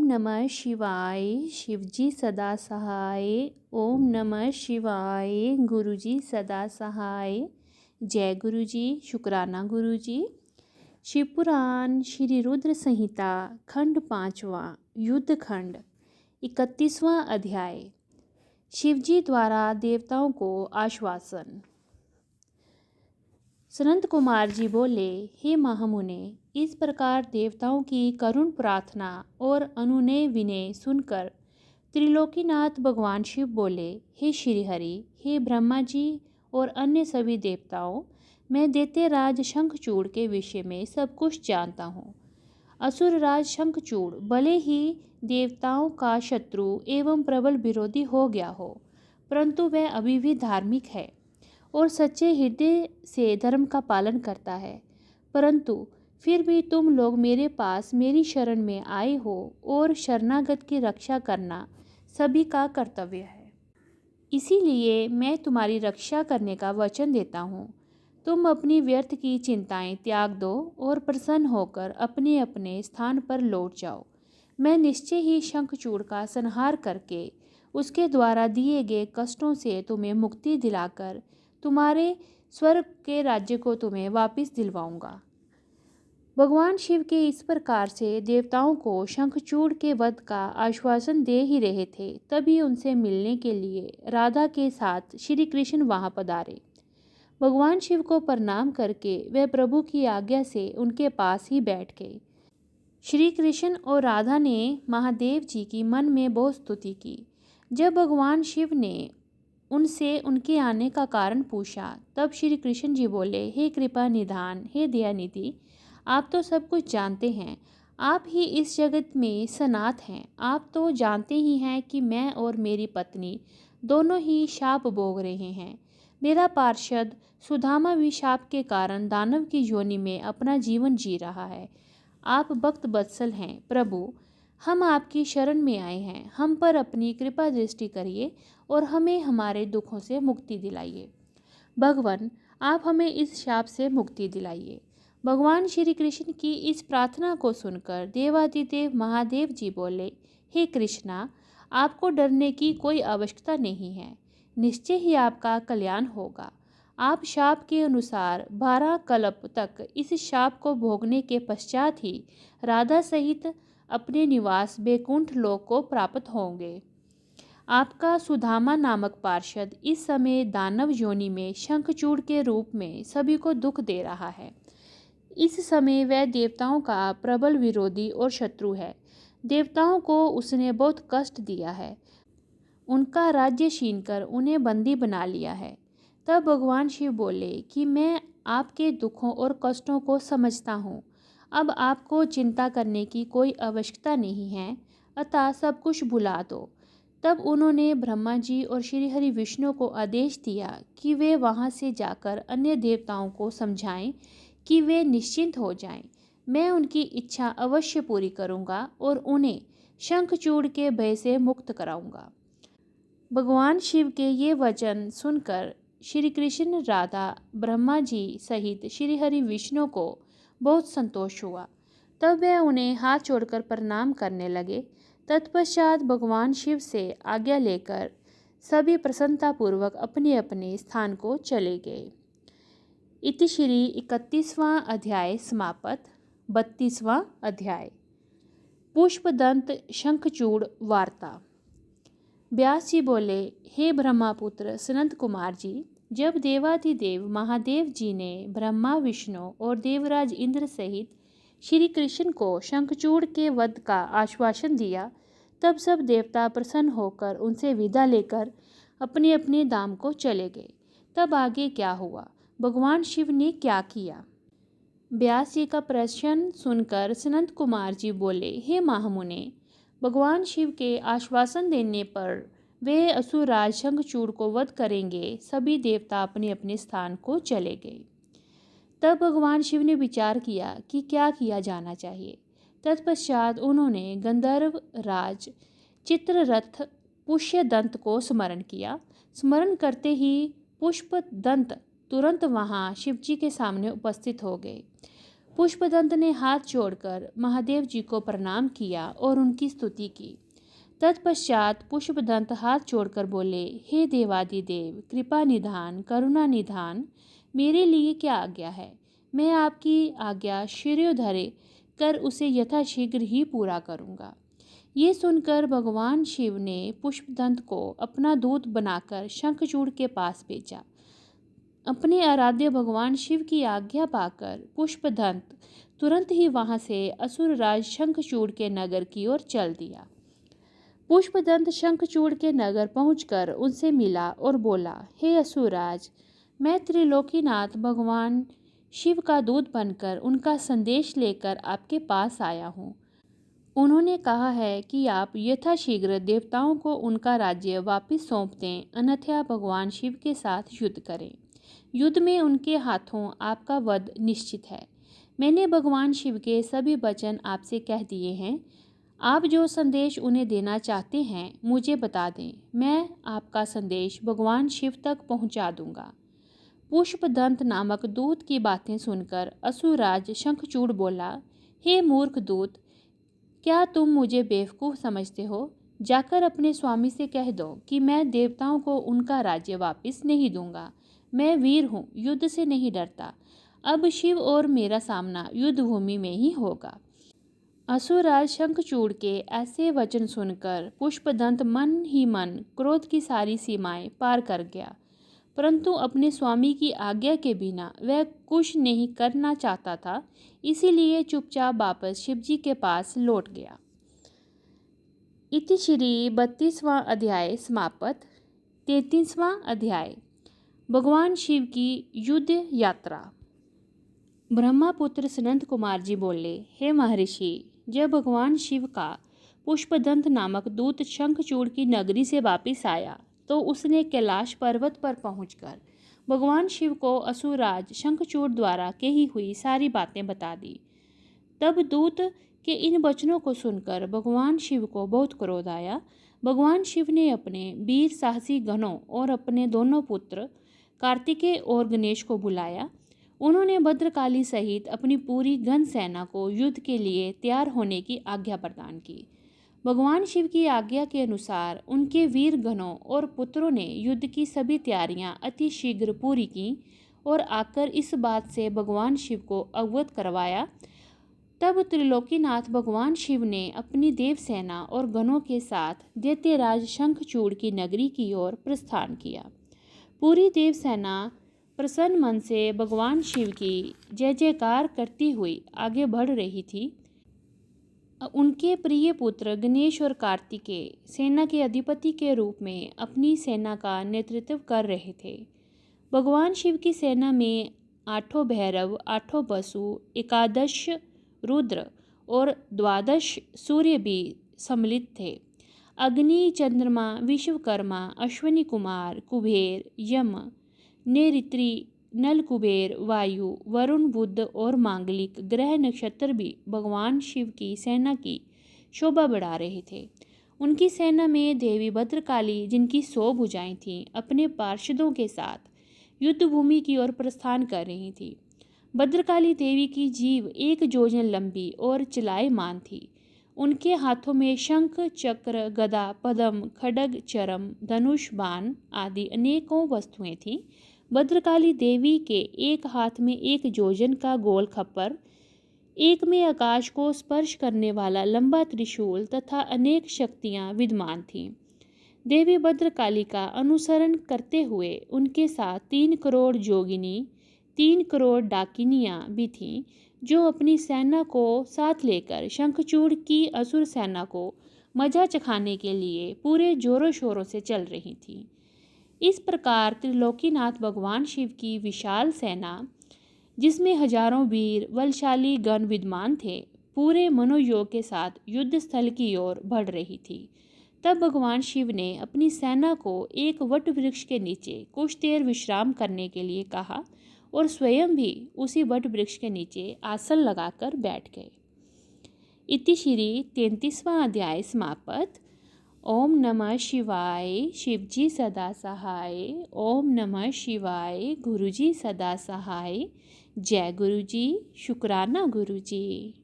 ओम नमः शिवाय। शिवजी सदा सहाय। ओम नमः शिवाय। गुरुजी सदा सहाय। जय गुरुजी। शुक्राना गुरुजी। शिवपुराण श्री रुद्र संहिता खंड 5वां युद्ध खंड 31वां अध्याय। शिवजी द्वारा देवताओं को आश्वासन। सनत कुमार जी बोले, हे महामुने, इस प्रकार देवताओं की करुण प्रार्थना और अनुनय विनय सुनकर त्रिलोकीनाथ भगवान शिव बोले, हे श्रीहरि, हे ब्रह्मा जी और अन्य सभी देवताओं, मैं दैत्यराज शंखचूड़ के विषय में सब कुछ जानता हूँ। असुरराज शंखचूड़ भले ही देवताओं का शत्रु एवं प्रबल विरोधी हो गया हो, परंतु वह अभी भी धार्मिक है और सच्चे हृदय से धर्म का पालन करता है। परंतु फिर भी तुम लोग मेरे पास मेरी शरण में आए हो और शरणागत की रक्षा करना सभी का कर्तव्य है। इसीलिए मैं तुम्हारी रक्षा करने का वचन देता हूँ। तुम अपनी व्यर्थ की चिंताएं त्याग दो और प्रसन्न होकर अपने अपने स्थान पर लौट जाओ। मैं निश्चय ही शंखचूड़ का संहार करके उसके द्वारा दिए गए कष्टों से तुम्हें मुक्ति दिलाकर तुम्हारे स्वर्ग के राज्य को तुम्हें वापस दिलवाऊंगा। भगवान शिव के इस प्रकार से देवताओं को शंखचूड़ के वध का आश्वासन दे ही रहे थे, तभी उनसे मिलने के लिए राधा के साथ श्री कृष्ण वहां पधारे। भगवान शिव को प्रणाम करके वह प्रभु की आज्ञा से उनके पास ही बैठ गए। श्री कृष्ण और राधा ने महादेव जी की मन में बहुत स्तुति की। जब भगवान शिव ने उनसे उनके आने का कारण पूछा, तब श्री कृष्ण जी बोले, हे कृपा निधान, हे दयानिधि, आप तो सब कुछ जानते हैं। आप ही इस जगत में सनाथ हैं। आप तो जानते ही हैं कि मैं और मेरी पत्नी दोनों ही शाप भोग रहे हैं। मेरा पार्षद सुदामा भी शाप के कारण दानव की योनि में अपना जीवन जी रहा है। आप भक्त वत्सल हैं प्रभु, हम आपकी शरण में आए हैं। हम पर अपनी कृपा दृष्टि करिए और हमें हमारे दुखों से मुक्ति दिलाइए। भगवान, आप हमें इस शाप से मुक्ति दिलाइए। भगवान श्री कृष्ण की इस प्रार्थना को सुनकर देवादिदेव महादेव जी बोले, हे कृष्णा, आपको डरने की कोई आवश्यकता नहीं है। निश्चय ही आपका कल्याण होगा। आप शाप के अनुसार 12 कल्प तक इस शाप को भोगने के पश्चात ही राधा सहित अपने निवास बैकुंठ लोक को प्राप्त होंगे। आपका सुदामा नामक पार्षद इस समय दानव योनि में शंखचूड़ के रूप में सभी को दुख दे रहा है। इस समय वह देवताओं का प्रबल विरोधी और शत्रु है। देवताओं को उसने बहुत कष्ट दिया है, उनका राज्य छीनकर उन्हें बंदी बना लिया है। तब भगवान शिव बोले कि मैं आपके दुखों और कष्टों को समझता हूँ। अब आपको चिंता करने की कोई आवश्यकता नहीं है, अतः सब कुछ भुला दो। तब उन्होंने ब्रह्मा जी और श्री हरि विष्णु को आदेश दिया कि वे वहां से जाकर अन्य देवताओं को समझाएं कि वे निश्चिंत हो जाएं। मैं उनकी इच्छा अवश्य पूरी करूंगा और उन्हें शंखचूड़ के भय से मुक्त कराऊंगा। भगवान शिव के ये वचन सुनकर श्री कृष्ण, राधा, ब्रह्मा जी सहित श्री हरि विष्णु को बहुत संतोष हुआ। तब वे उन्हें हाथ जोड़कर प्रणाम करने लगे। तत्पश्चात भगवान शिव से आज्ञा लेकर सभी प्रसन्नतापूर्वक अपने अपने स्थान को चले गए। इति श्री 31वां अध्याय समाप्त। 32वां अध्याय पुष्पदंत शंखचूड़ वार्ता। व्यास जी बोले, हे ब्रह्मापुत्र सनत कुमार जी, जब देवाधिदेव महादेव जी ने ब्रह्मा, विष्णु और देवराज इंद्र सहित श्री कृष्ण को शंखचूड़ के वध का आश्वासन दिया, तब सब देवता प्रसन्न होकर उनसे विदा लेकर अपने अपने धाम को चले गए। तब आगे क्या हुआ, भगवान शिव ने क्या किया? व्यास जी का प्रश्न सुनकर सनत कुमार जी बोले, हे महामुने, भगवान शिव के आश्वासन देने पर वे असुरराज शंखचूड़ को वध करेंगे। सभी देवता अपने अपने स्थान को चले गए। तब भगवान शिव ने विचार किया कि क्या किया जाना चाहिए। तत्पश्चात उन्होंने गंधर्व राज चित्ररथ पुष्यदंत को स्मरण किया। स्मरण करते ही पुष्पदंत तुरंत वहां शिवजी के सामने उपस्थित हो गए। पुष्पदंत ने हाथ जोड़कर महादेव जी को प्रणाम किया और उनकी स्तुति की। तत्पश्चात पुष्पदंत हाथ जोड़कर बोले, हे देवादिदेव, कृपा निधान, करुणा निधान, मेरे लिए क्या आज्ञा है? मैं आपकी आज्ञा शिरोधार्य कर उसे यथाशीघ्र ही पूरा करूँगा। ये सुनकर भगवान शिव ने पुष्पदंत को अपना दूत बनाकर शंखचूड़ के पास भेजा। अपने आराध्य भगवान शिव की आज्ञा पाकर पुष्पदंत तुरंत ही वहां से असुरराज शंखचूड़ के नगर की ओर चल दिया। पुष्पदंत शंखचूड़ के नगर पहुंचकर उनसे मिला और बोला, हे असुरराज, मैं त्रिलोकीनाथ भगवान शिव का दूत बनकर उनका संदेश लेकर आपके पास आया हूँ। उन्होंने कहा है कि आप यथाशीघ्र देवताओं को उनका राज्य वापस सौंप दें, अन्यथा भगवान शिव के साथ युद्ध करें। युद्ध में उनके हाथों आपका वध निश्चित है। मैंने भगवान शिव के सभी वचन आपसे कह दिए हैं। आप जो संदेश उन्हें देना चाहते हैं मुझे बता दें, मैं आपका संदेश भगवान शिव तक पहुंचा दूंगा। पुष्पदंत नामक दूत की बातें सुनकर असुरराज शंखचूड़ बोला, हे मूर्ख दूत, क्या तुम मुझे बेवकूफ़ समझते हो? जाकर अपने स्वामी से कह दो कि मैं देवताओं को उनका राज्य वापस नहीं दूंगा। मैं वीर हूँ, युद्ध से नहीं डरता। अब शिव और मेरा सामना युद्ध भूमि में ही होगा। असुरराज शंखचूड़ के ऐसे वचन सुनकर पुष्पदंत मन ही मन क्रोध की सारी सीमाएं पार कर गया, परंतु अपने स्वामी की आज्ञा के बिना वह कुछ नहीं करना चाहता था, इसीलिए चुपचाप वापस शिवजी के पास लौट गया। इति श्री 32वां अध्याय समाप्त। 33वां अध्याय, भगवान शिव की युद्ध यात्रा। ब्रह्मपुत्र सनंत कुमार जी बोले, हे महर्षि, जब भगवान शिव का पुष्पदंत नामक दूत शंखचूड़ की नगरी से वापिस आया तो उसने कैलाश पर्वत पर पहुंचकर भगवान शिव को असुरराज शंखचूड़ द्वारा कही हुई सारी बातें बता दी। तब दूत के इन वचनों को सुनकर भगवान शिव को बहुत क्रोध आया। भगवान शिव ने अपने वीर साहसी गणों और अपने दोनों पुत्र कार्तिकेय और गणेश को बुलाया। उन्होंने भद्रकाली सहित अपनी पूरी गण सेना को युद्ध के लिए तैयार होने की आज्ञा प्रदान की। भगवान शिव की आज्ञा के अनुसार उनके वीर गणों और पुत्रों ने युद्ध की सभी तैयारियां अति शीघ्र पूरी की और आकर इस बात से भगवान शिव को अवगत करवाया। तब त्रिलोकीनाथ भगवान शिव ने अपनी देव सेना और गणों के साथ दैत्यराज शंखचूड़ की नगरी की ओर प्रस्थान किया। पूरी देव सेना प्रसन्न मन से भगवान शिव की जय जयकार करती हुई आगे बढ़ रही थी। उनके प्रिय पुत्र गणेश और कार्तिकेय सेना के अधिपति के रूप में अपनी सेना का नेतृत्व कर रहे थे। भगवान शिव की सेना में 8 भैरव, 8 वसु, 11 रुद्र और 12 सूर्य भी सम्मिलित थे। अग्नि, चंद्रमा, विश्वकर्मा, अश्विनी कुमार, कुबेर, यम, नैऋत्री, नल कुबेर, वायु, वरुण, बुध और मांगलिक ग्रह नक्षत्र भी भगवान शिव की सेना की शोभा बढ़ा रहे थे। उनकी सेना में देवी भद्रकाली, जिनकी 100 भुजाएं थीं, अपने पार्षदों के साथ युद्ध भूमि की ओर प्रस्थान कर रही थी। भद्रकाली देवी की जीभ 1 योजन लंबी और चलायमान थी। उनके हाथों में शंख, चक्र, गदा, पद्म, खड्ग, चरम, धनुष, बाण आदि अनेकों वस्तुएं थीं। भद्रकाली देवी के एक हाथ में 1 योजन का गोल खप्पर, एक में आकाश को स्पर्श करने वाला लंबा त्रिशूल तथा अनेक शक्तियां विद्यमान थीं। देवी भद्रकाली का अनुसरण करते हुए उनके साथ 3 करोड़ योगिनी, 3 करोड़ डाकिनियां भी थीं, जो अपनी सेना को साथ लेकर शंखचूड़ की असुर सेना को मजा चखाने के लिए पूरे जोरों शोरों से चल रही थीं। इस प्रकार त्रिलोकीनाथ भगवान शिव की विशाल सेना, जिसमें हजारों वीर बलशाली गण विद्यमान थे, पूरे मनोयोग के साथ युद्ध स्थल की ओर बढ़ रही थी। तब भगवान शिव ने अपनी सेना को एक वट वृक्ष के नीचे कुछ देर विश्राम करने के लिए कहा और स्वयं भी उसी वट वृक्ष के नीचे आसन लगाकर बैठ गए। इति श्री 33वां अध्याय समाप्त। ओम नमः शिवाय, शिवजी सदा सहाय। ओम नमः शिवाय, गुरुजी सदा सहाय। जय गुरु जी, शुक्राना गुरु जी।